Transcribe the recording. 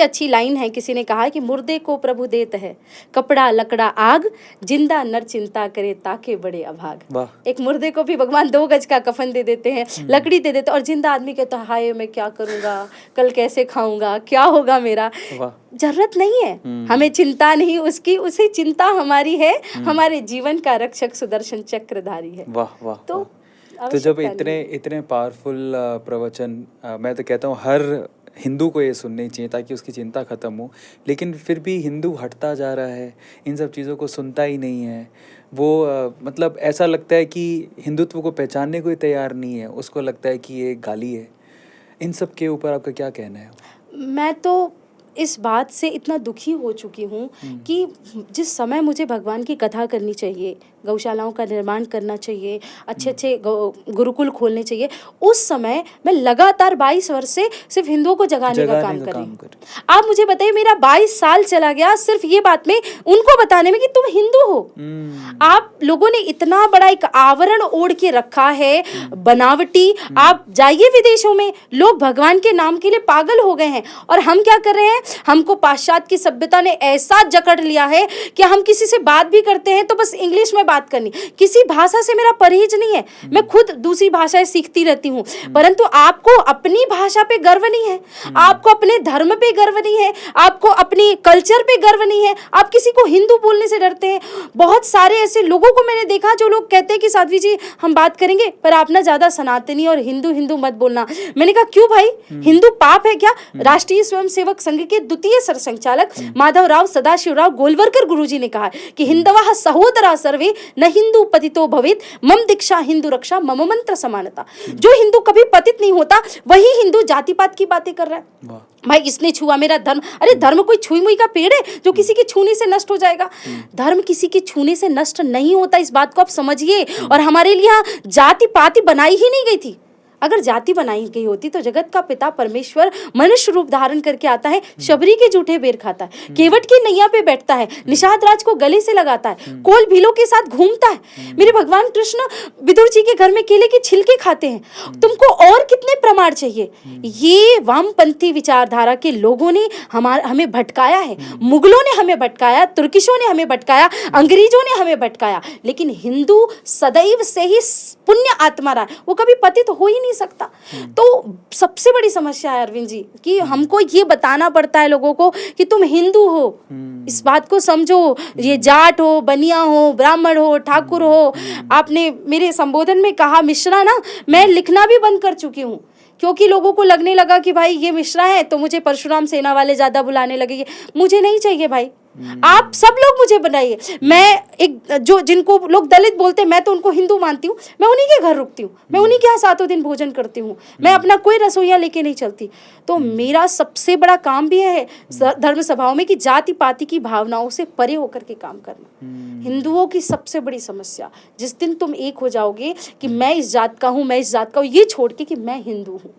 अच्छी लाइन है, किसी ने कहा कि मुर्दे को प्रभु देत है कपड़ा लकड़ा आग, जिंदा नर चिंता करे ताके बड़े अभाग। एक मुर्दे को भी भगवान 2 गज का कफन दे देते हैं, लकड़ी दे देते हैं, और जिंदा आदमी कहता है हाय मैं क्या करूंगा, कल कैसे खाऊंगा, क्या होगा मेरा। जरूरत नहीं है, हमें चिंता नहीं उसकी, उसे चिंता हमारी है, हमारे जीवन का रक्षक सुदर्शन चक्रधारी है। वाह वाह। तो जब इतने पावरफुल प्रवचन, मैं तो कहता हूँ हर हिंदू को ये सुननी चाहिए ताकि उसकी चिंता खत्म हो, लेकिन फिर भी हिंदू हटता जा रहा है, इन सब चीज़ों को सुनता ही नहीं है। वो मतलब ऐसा लगता है कि हिंदुत्व को पहचानने को ही तैयार नहीं है, उसको लगता है कि ये गाली है। इन सब के ऊपर आपका क्या कहना है? मैं तो इस बात से इतना दुखी हो चुकी हूँ कि जिस समय मुझे भगवान की कथा करनी चाहिए, गौशालाओं का निर्माण करना चाहिए, अच्छे अच्छे गुरुकुल खोलने चाहिए, उस समय मैं लगातार 22 वर्ष से सिर्फ हिंदुओं को जगाने का काम कर रही हूँ। आप मुझे बताइए, मेरा 22 साल चला गया सिर्फ ये बात में, उनको बताने में कि तुम हिंदू हो। आप लोगों ने इतना बड़ा एक आवरण ओढ़ के रखा है, बनावटी। आप जाइए विदेशों में, लोग भगवान के नाम के लिए पागल हो गए हैं, और हम क्या कर रहे हैं, हमको पाश्चात्य की सभ्यता ने ऐसा जकड़ लिया है कि हम किसी से बात भी करते हैं तो बस इंग्लिश में बात करनी। किसी भाषा से मेरा परहेज नहीं है, मैं खुद दूसरी भाषाएं सीखती रहती हूँ, परंतु आपको अपनी भाषा पे गर्व नहीं है, आपको अपने धर्म पे गर्व नहीं है, आपको अपनी कल्चर पे गर्व नहीं है, आप किसी को हिंदू बोलने से डरते हैं। बहुत सारे ऐसे लोगों को मैंने देखा जो लोग कहते हैं कि साध्वी जी हम बात करेंगे, पर आप ना ज्यादा सनातनी और हिंदू हिंदू मत बोलना। मैंने कहा क्यों भाई, हिंदू पाप है क्या? राष्ट्रीय स्वयंसेवक संघ के द्वितीय सरसंघचालक माधवराव सदाशिवराव गोलवरकर गुरुजी ने कहा कि हिंदवः सहोदरा सर्वे न हिंदू पतितो भवेत, मम दीक्षा हिंदू रक्षा मम मंत्र समानता। जो हिंदू कभी पतित नहीं होता वही हिंदू जातिपात की बातें कर रहा है। भाई इसने छुआ मेरा धर्म, अरे धर्म कोई छुई मुई का पेड़ है जो किसी के छूने से नष्ट हो जाएगा? धर्म किसी के छूने से नष्ट नहीं होता, इस बात को आप समझिए। और हमारे लिए जाति पाति बनाई ही नहीं गई थी। अगर जाति बनाई गई होती तो जगत का पिता परमेश्वर मनुष्य रूप धारण करके आता है, शबरी के जूठे बेर खाता है, केवट की नैया पे बैठता है, निषाद राज को गले से लगाता है, कोल भीलों के साथ घूमता है। मेरे भगवान कृष्ण विदुर जी के घर में केले के छिलके खाते हैं। तुमको और कितने प्रमाण चाहिए? ये वामपंथी विचारधारा के लोगों ने हमें भटकाया है। मुगलों ने हमें भटकाया, तुर्किशों ने हमें भटकाया, अंग्रेजों ने हमें भटकाया, लेकिन हिंदू सदैव से ही पुण्य आत्मा रहा, वो कभी पतित हो ही नहीं सकता। तो सबसे बड़ी समस्या है अरविंद जी कि हमको ये बताना पड़ता है लोगों को कि तुम हिंदू हो, इस बात को समझो। ये जाट हो, बनिया हो, ब्राह्मण हो, ठाकुर हो। आपने मेरे संबोधन में कहा मिश्रा ना, मैं लिखना भी बंद कर चुकी हूँ क्योंकि लोगों को लगने लगा कि भाई ये मिश्रा है तो मुझे परशुराम सेना वाले ज्यादा बुलाने लगेंगे। मुझे नहीं चाहिए भाई, आप सब लोग मुझे बनाइए। मैं एक जो जिनको लोग दलित बोलते हैं, मैं तो उनको हिंदू मानती हूँ, मैं उन्हीं के घर रुकती हूँ, मैं उन्हीं के यहाँ 7 दिन भोजन करती हूँ, मैं अपना कोई रसोइया लेके नहीं चलती। तो मेरा सबसे बड़ा काम भी है धर्म सभाओं में कि जाति पाति की भावनाओं से परे होकर के काम करना। हिंदुओं की सबसे बड़ी समस्या, जिस दिन तुम एक हो जाओगे कि मैं इस जात का हूँ, मैं इस जात का हूँ, ये छोड़ के कि मैं हिंदू हूँ,